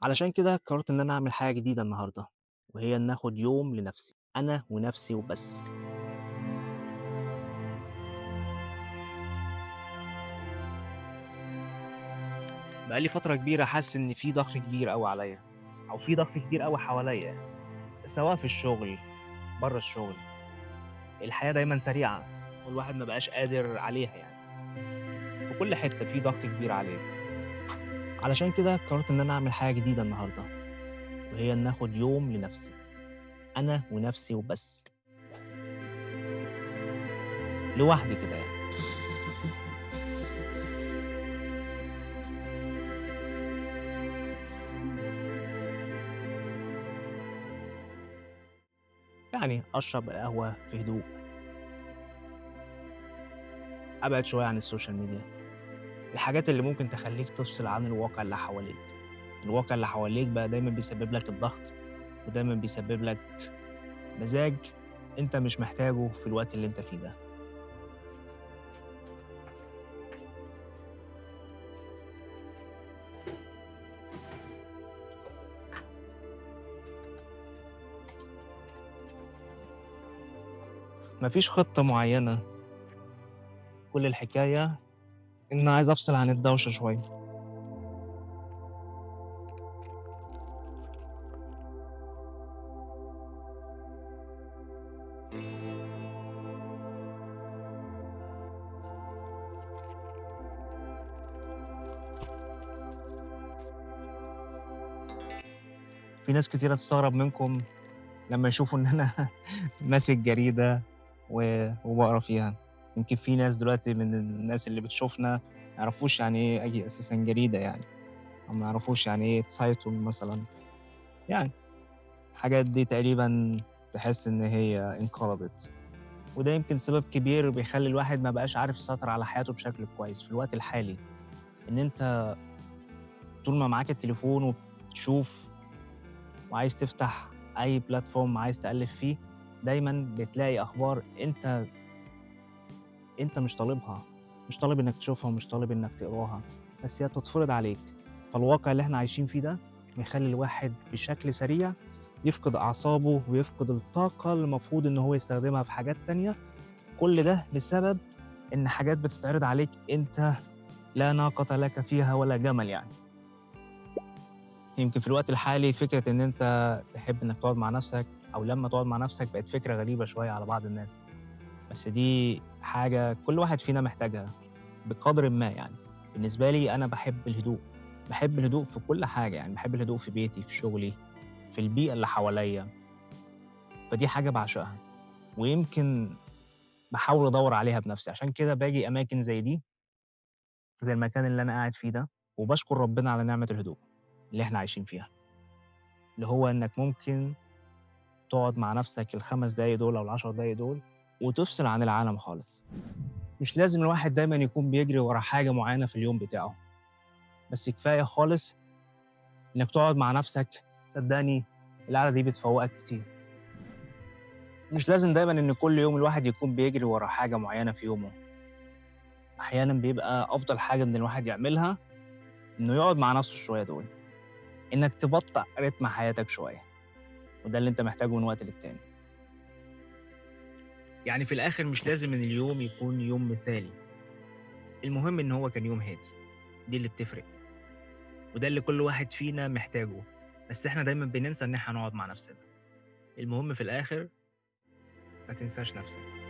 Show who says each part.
Speaker 1: علشان كده قررت إن أنا أعمل حاجة جديدة النهارده، وهي إن آخد يوم لنفسي، أنا ونفسي وبس. بقى لي فترة كبيرة حاسس إن في ضغط كبير أوي عليّا، أو في ضغط كبير أوي حواليّا يعني، سواء في الشغل، برّه الشغل، الحياة دايمًا سريعة، والواحد ما بقاش قادر عليها يعني، في كل حتة في ضغط كبير عليك. علشان كده قررت إن أنا أعمل حاجة جديدة النهارده، وهي إن آخد يوم لنفسي، أنا ونفسي وبس، لوحدي كده يعني. يعني أشرب قهوة في هدوء، أبعد شوية عن السوشيال ميديا، الحاجات اللي ممكن تخلّيك تفصل عن الواقع اللي حواليك. الواقع اللي حواليك بقى دايمًا بيسبب لك الضغط، ودايمًا بيسبب لك مزاج أنت مش محتاجه في الوقت اللي أنت فيه ده. ما فيش خطة معيّنة، كل الحكاية إن عايز أفصل عن الدوشة شوية. في ناس كتيرة تستغرب منكم لمّا يشوفوا إن أنا ماسك جريدة وباقرا فيها. يمكن في ناس دلوقتي من الناس اللي بتشوفنا ما يعرفوش يعني إيه أساسًا جريدة يعني، أو ما يعرفوش يعني إيه Zeitung مثلًا، يعني الحاجات دي تقريبًا تحس إن هي انقرضت. وده يمكن سبب كبير بيخلّي الواحد ما بقاش عارف يسيطر على حياته بشكل كويس في الوقت الحالي، إن أنت طول ما معاك التليفون وبتشوف وعايز تفتح أي platform عايز تقلِّب فيه، دايمًا بتلاقي أخبار أنت مش طالبها، مش طالب إنّك تشوفها ومش طالب إنّك تقراها، بس هي بتتفرض عليك. فالواقع اللي إحنا عايشين فيه ده بيخلّي الواحد بشكل سريع يفقد أعصابه ويفقد الطاقة اللي المفروض إن هو يستخدمها في حاجات تانية، كل ده بسبب إن حاجات بتتعرض عليك أنت لا ناقة لك فيها ولا جمل يعني. يمكن في الوقت الحالي فكرة إن أنت تحب إنك تقعد مع نفسك أو لمّا تقعد مع نفسك بقت فكرة غريبة شوية على بعض الناس، بس دي حاجة كل واحد فينا محتاجها بقدرٍ ما يعني. بالنسبة لي أنا باحب الهدوء، باحب الهدوء في كل حاجة، يعني باحب الهدوء في بيتي، في شغلي، في البيئة اللي حواليّا، فدي حاجة باعشقها، ويمكن باحاول أدوّر عليها بنفسي، عشان كده باجي أماكن زي دي، زي المكان اللي أنا قاعد فيه ده، وباشكر ربنا على نعمة الهدوء اللي إحنا عايشين فيها، اللي هو إنك ممكن تقعد مع نفسك ال5 دقايق دول أو ال10 دقايق دول وتفصل عن العالم خالص. مش لازم الواحد دايمًا يكون بيجري ورا حاجة معيّنة في اليوم بتاعه، بس كفاية خالص إنك تقعد مع نفسك، صدّقني القعدة دي بتفوّقك كتير. مش لازم دايمًا إن كل يوم الواحد يكون بيجري ورا حاجة معيّنة في يومه، أحيانًا بيبقى أفضل حاجة إن الواحد يعملها إنه يقعد مع نفسه شوية دول، إنك تبطّأ رتم حياتك شوية، وده اللي أنت محتاجه من وقت للتاني. يعني في الآخر مش لازم إن اليوم يكون يوم مثالي، المهم إن هو كان يوم هادي، دي اللي بتفرق، وده اللي كل واحد فينا محتاجه، بس إحنا دايمًا بننسى إن إحنا نقعد مع نفسنا. المهم في الآخر ما تنساش نفسك.